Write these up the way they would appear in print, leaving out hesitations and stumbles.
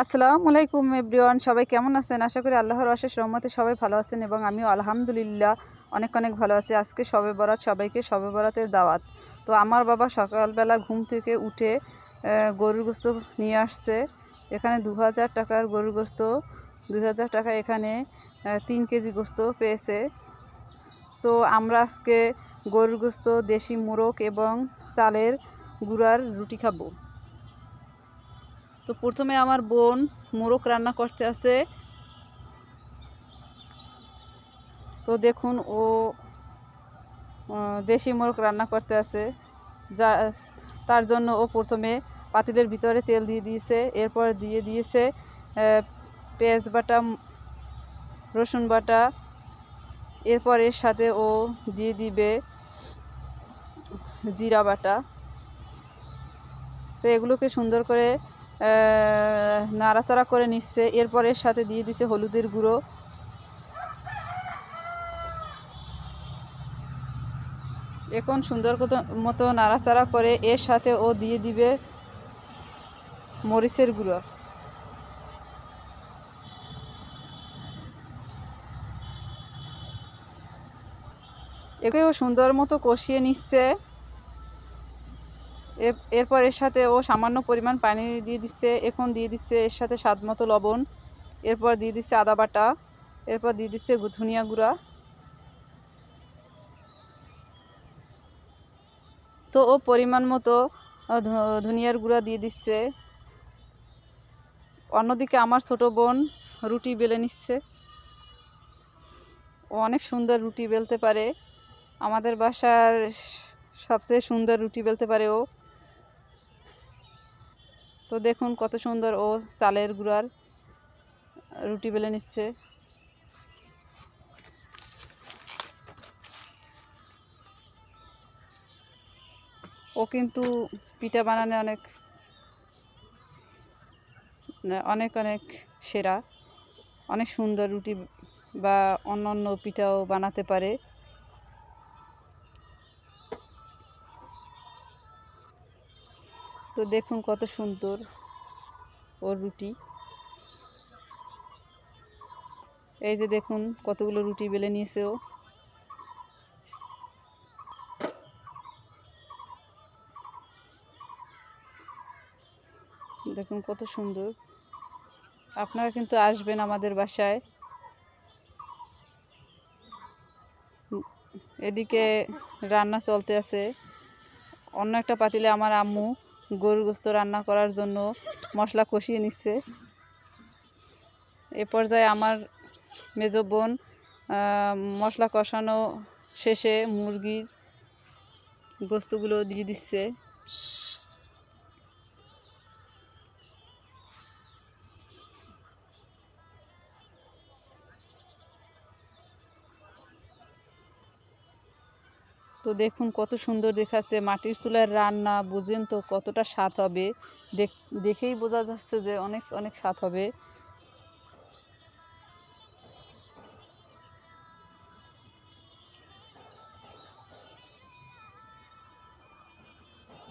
আসসালামু আলাইকুম এভরিওয়ান, সবাই কেমন আছেন? আশা করি আল্লাহর অশেষ রহমতে সবাই ভালো আছেন এবং আমিও আলহামদুলিল্লাহ অনেক ভালো আছি। আজকে শবে বরাত, সবাইকে শবে বরাতের দাওয়াত। তো আমার বাবা সকালবেলা ঘুম থেকে উঠে গরুর গোস্ত নিয়ে আসছে। এখানে 2000 টাকার গরুর গোস্ত, 2000 টাকা এখানে 3 কেজি গোস্ত পেয়েছে। তো আমরা আজকে গরুর গোস্ত, দেশি মোরগ এবং চালের গুঁড়ার রুটি খাবো। তো প্রথমে আমার বোন মোরগ রান্না করতে আছে। তো দেখুন ও দেশি মোরগ রান্না করতে আছে, যা তার জন্য ও প্রথমে পাতিলের ভিতরে তেল দিয়ে দিয়েছে, এরপর দিয়ে দিয়েছে পেঁয়াজ বাটা, রসুন বাটা, এরপর এর সাথে ও দিয়ে দিবে জিরা বাটা। তো এগুলোকে সুন্দর করে নাড়াচাড়া করে নিচ্ছে। এরপর এর সাথে দিয়ে দিছে হলুদের গুঁড়ো, এখন সুন্দর মতো নাড়াচাড়া করে এর সাথে ও দিয়ে দিবে মরিচের গুঁড়ো। একেও সুন্দর মতো কষিয়ে নিচ্ছে। এরপর এর সাথে ও সামান্য পরিমাণ পানি দিয়ে দিচ্ছে। এখন দিয়ে দিচ্ছে এর সাথে স্বাদ মতো লবণ, এরপর দিয়ে দিচ্ছে আদা বাটা, এরপর দিয়ে দিচ্ছে ধনিয়া গুঁড়া। তো ও পরিমাণ মতো ধনিয়ার গুঁড়া দিয়ে দিচ্ছে। অন্যদিকে আমার ছোট বোন রুটি বেলে নিচ্ছে। ও অনেক সুন্দর রুটি বেলতে পারে, আমাদের বাসার সবচেয়ে সুন্দর রুটি বেলতে পারে ও। তো দেখুন কত সুন্দর ও চালের গুঁড়ার রুটি বেলে নিচ্ছে। ও কিন্তু পিঠা বানানো অনেক সেরা, অনেক সুন্দর রুটি বা অন্যান্য পিঠাও বানাতে পারে। তো দেখুন কত সুন্দর ওর রুটি। এই যে দেখুন কতগুলো রুটি বেলে নিয়েছে ও। দেখুন কত সুন্দর। আপনারা কিন্তু আসবেন আমাদের বাসায়। এদিকে রান্না চলতে আছে। অন্য একটা পাতিলে আমার আম্মু গরুর গোস্ত রান্না করার জন্য মশলা কষিয়ে নিচ্ছে। এ পর্যায়ে আমার মেজো বোন মশলা কষানো শেষে মুরগির গোস্তগুলো দিয়ে দিচ্ছে। তো দেখুন কত সুন্দর দেখাচ্ছে। মাটির চুলার রান্না বুঝেন তো কতটা স্বাদ হবে, দেখেই বোঝা যাচ্ছে যে অনেক স্বাদ হবে।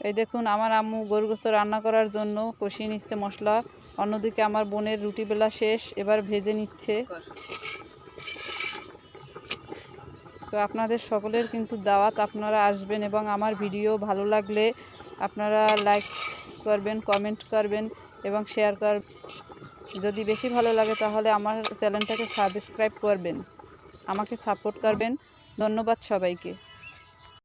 এই দেখুন আমার আম্মু গরুর গোস্ত রান্না করার জন্য কষিয়ে নিচ্ছে মশলা। অন্যদিকে আমার বোনের রুটি বেলা শেষ, এবার ভেজে নিচ্ছে। তো আপনাদের সকলের কিন্তু দাওয়াত, আপনারা আসবেন এবং আমার ভিডিও ভালো লাগলে আপনারা লাইক করবেন, কমেন্ট করবেন এবং শেয়ার করবেন। যদি বেশি ভালো লাগে তাহলে আমার চ্যানেলটাকে সাবস্ক্রাইব করবেন, আমাকে সাপোর্ট করবেন। ধন্যবাদ সবাইকে।